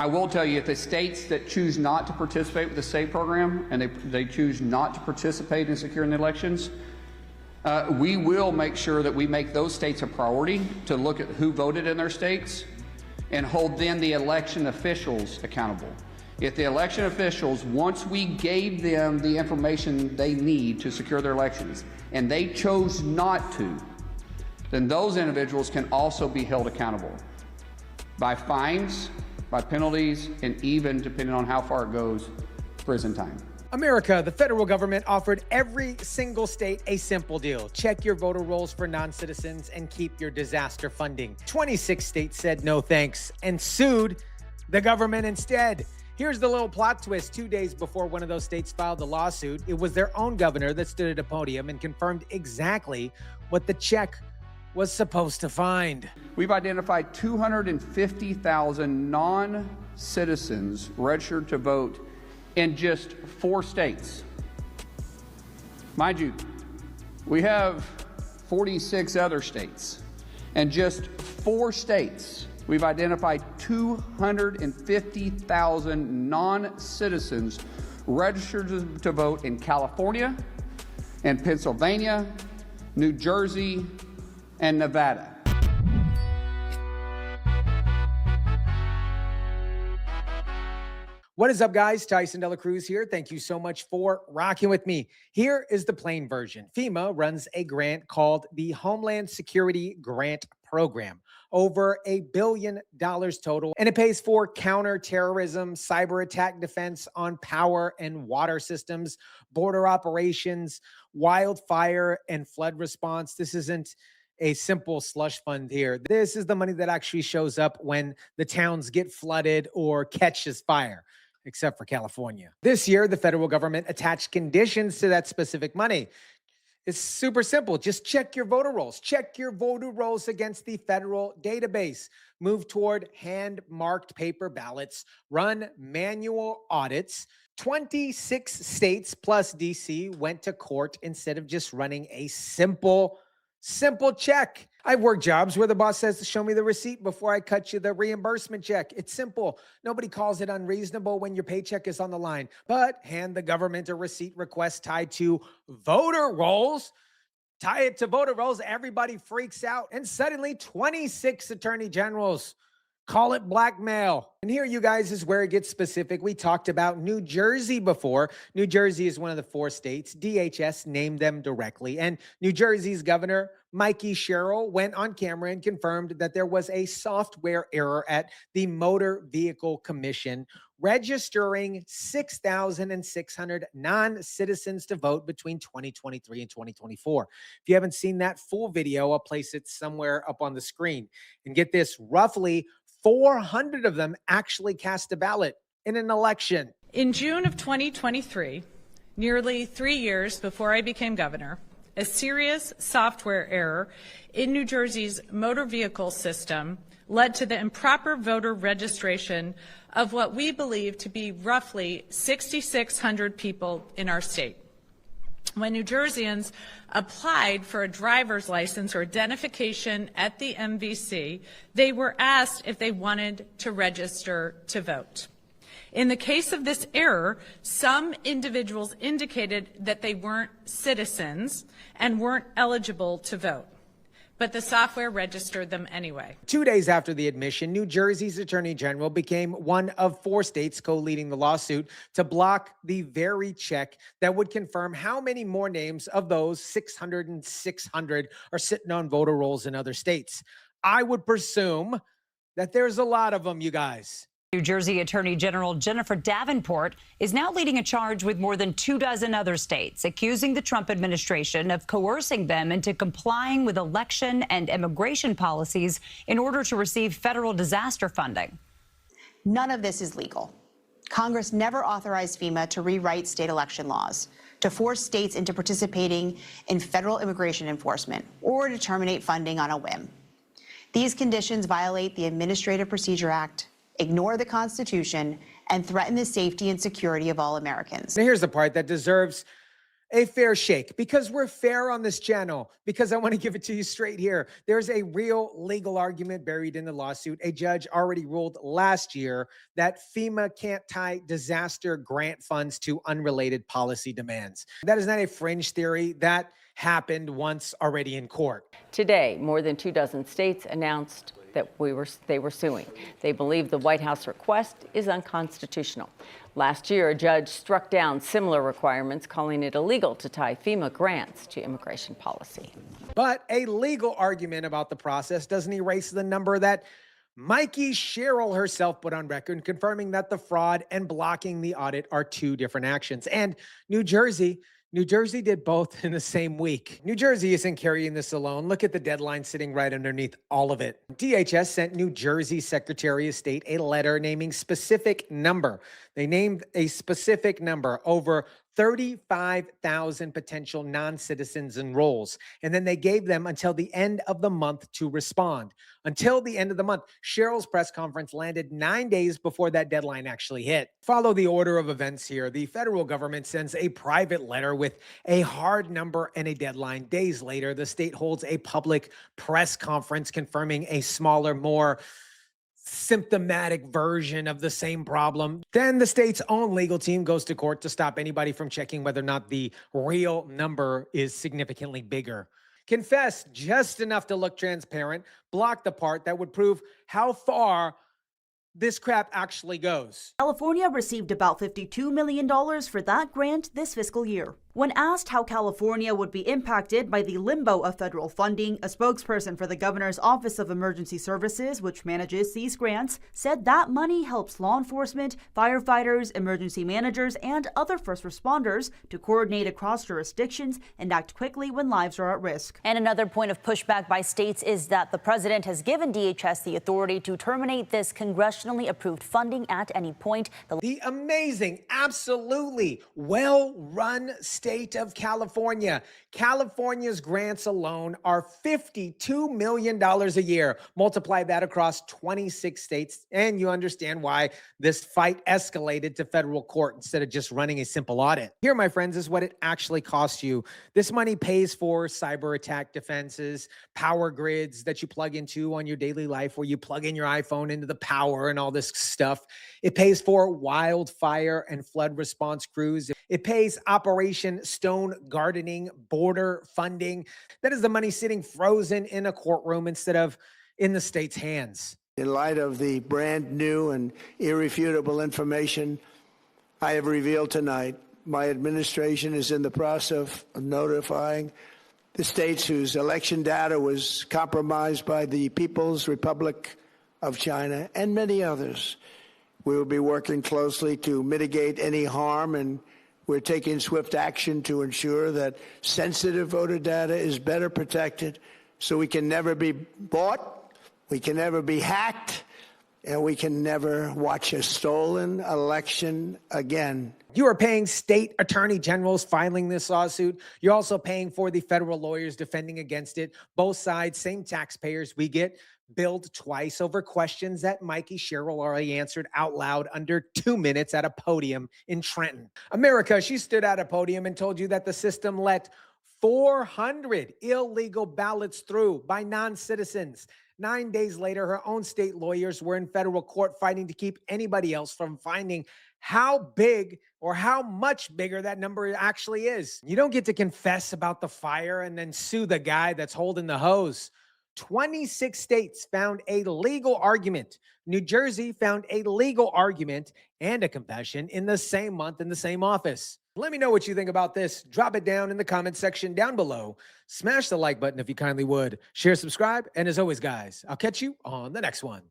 I will tell you, if the states that choose not to participate with the SAVE program and they choose not to participate in securing the elections, we will make sure that we make those states a priority to look at who voted in their states and hold then the election officials accountable. If the election officials, once we gave them the information they need to secure their elections, and they chose not to, then those individuals can also be held accountable by fines, by penalties, and even, depending on how far it goes, prison time. America, the federal government offered every single state a simple deal. Check your voter rolls for non-citizens and keep your disaster funding. 26 states said no thanks and sued the government instead. Here's the little plot twist. 2 days before one of those states filed the lawsuit, it was their own governor that stood at a podium and confirmed exactly what the check was supposed to find. We've identified 250,000 non-citizens registered to vote in just 4 states. Mind you, we have 46 other states. And just 4 states, we've identified 250,000 non-citizens registered to vote in California, and Pennsylvania, New Jersey, and Nevada. What is up, guys? Tyson Dela Cruz here. Thank you so much for rocking with me. Here is the plain version. FEMA runs a grant called the Homeland Security Grant Program. Over $1 billion total, and it pays for counterterrorism, cyber attack defense on power and water systems, border operations, wildfire and flood response. This isn't a simple slush fund here. This is the money that actually shows up when the towns get flooded or catches fire, except for California. This year, the federal government attached conditions to that specific money. It's super simple. Just check your voter rolls. Check your voter rolls against the federal database. Move toward hand-marked paper ballots. Run manual audits. 26 states plus DC went to court instead of just running a simple check. I've worked jobs where the boss says to show me the receipt before I cut you the reimbursement check. It's simple. Nobody calls it unreasonable when your paycheck is on the line. But hand the government a receipt request tied to voter rolls. Tie it to voter rolls. Everybody freaks out. And suddenly 26 attorney generals call it blackmail. And here, you guys, is where it gets specific. We talked about New Jersey before. New Jersey is one of the 4 states. DHS named them directly. And New Jersey's governor, Mikey Sherrill, went on camera and confirmed that there was a software error at the Motor Vehicle Commission, registering 6,600 non-citizens to vote between 2023 and 2024. If you haven't seen that full video, I'll place it somewhere up on the screen. And get this, roughly 400 of them actually cast a ballot in an election. In June of 2023, nearly 3 years before I became governor, a serious software error in New Jersey's motor vehicle system led to the improper voter registration of what we believe to be roughly 6,600 people in our state. When New Jerseyans applied for a driver's license or identification at the MVC, they were asked if they wanted to register to vote. In the case of this error, some individuals indicated that they weren't citizens and weren't eligible to vote, but the software registered them anyway. 2 days after the admission, New Jersey's attorney general became one of 4 states co-leading the lawsuit to block the very check that would confirm how many more names of those 600 and 600 are sitting on voter rolls in other states. I would presume that there's a lot of them, you guys. New Jersey Attorney General Jennifer Davenport is now leading a charge with more than 24 other states, accusing the Trump administration of coercing them into complying with election and immigration policies in order to receive federal disaster funding. None of this is legal. Congress never authorized FEMA to rewrite state election laws, to force states into participating in federal immigration enforcement, or to terminate funding on a whim. These conditions violate the Administrative Procedure Act, ignore the Constitution, and threaten the safety and security of all Americans. Now, here's the part that deserves a fair shake, because we're fair on this channel, because I want to give it to you straight here. There's a real legal argument buried in the lawsuit. A judge already ruled last year that FEMA can't tie disaster grant funds to unrelated policy demands. That is not a fringe theory. That happened once already in court. Today, more than 24 states announced that they were suing. They believe the White House request is unconstitutional. Last year, a judge struck down similar requirements, calling it illegal to tie FEMA grants to immigration policy. But a legal argument about the process doesn't erase the number that Mikey Sherrill herself put on record, confirming that the fraud and blocking the audit are two different actions. And New Jersey did both in the same week. New Jersey isn't carrying this alone. Look at the deadline sitting right underneath all of it. DHS sent New Jersey Secretary of State a letter naming specific number. They named a specific number, over 35,000 potential non-citizens and roles. And then they gave them until the end of the month to respond. Until the end of the month. Cheryl's press conference landed 9 days before that deadline actually hit. Follow the order of events here. The federal government sends a private letter with a hard number and a deadline. Days later, the state holds a public press conference confirming a smaller, more symptomatic version of the same problem. Then the state's own legal team goes to court to stop anybody from checking whether or not the real number is significantly bigger. Confess just enough to look transparent, block the part that would prove how far this crap actually goes. California received about $52 million for that grant this fiscal year. When asked how California would be impacted by the limbo of federal funding, a spokesperson for the governor's Office of Emergency Services, which manages these grants, said that money helps law enforcement, firefighters, emergency managers, and other first responders to coordinate across jurisdictions and act quickly when lives are at risk. And another point of pushback by states is that the president has given DHS the authority to terminate this congressionally approved funding at any point. The amazing, absolutely well-run state of California. California's grants alone are $52 million a year. Multiply that across 26 states, and you understand why this fight escalated to federal court instead of just running a simple audit. Here, my friends, is what it actually costs you. This money pays for cyber attack defenses, power grids that you plug into on your daily life, where you plug in your iPhone into the power and all this stuff. It pays for wildfire and flood response crews. It pays Operation Stone Gardening, border funding. That is the money sitting frozen in a courtroom instead of in the state's hands. In light of the brand new and irrefutable information I have revealed tonight, my administration is in the process of notifying the states whose election data was compromised by the People's Republic of China and many others. We will be working closely to mitigate any harm, and we're taking swift action to ensure that sensitive voter data is better protected so we can never be bought, we can never be hacked, and we can never watch a stolen election again. You are paying state attorney generals filing this lawsuit. You're also paying for the federal lawyers defending against it. Both sides, same taxpayers. We get billed twice over questions that Mikey Sherrill already answered out loud under 2 minutes at a podium in Trenton. America, she stood at a podium and told you that the system let 400 illegal ballots through by non-citizens. 9 days later, her own state lawyers were in federal court fighting to keep anybody else from finding how big or how much bigger that number actually is. You don't get to confess about the fire and then sue the guy that's holding the hose. 26 states found a legal argument. New Jersey found a legal argument and a confession in the same month in the same office. Let me know what you think about this. Drop it down in the comment section down below. Smash the like button if you kindly would. Share, subscribe, and as always, guys, I'll catch you on the next one.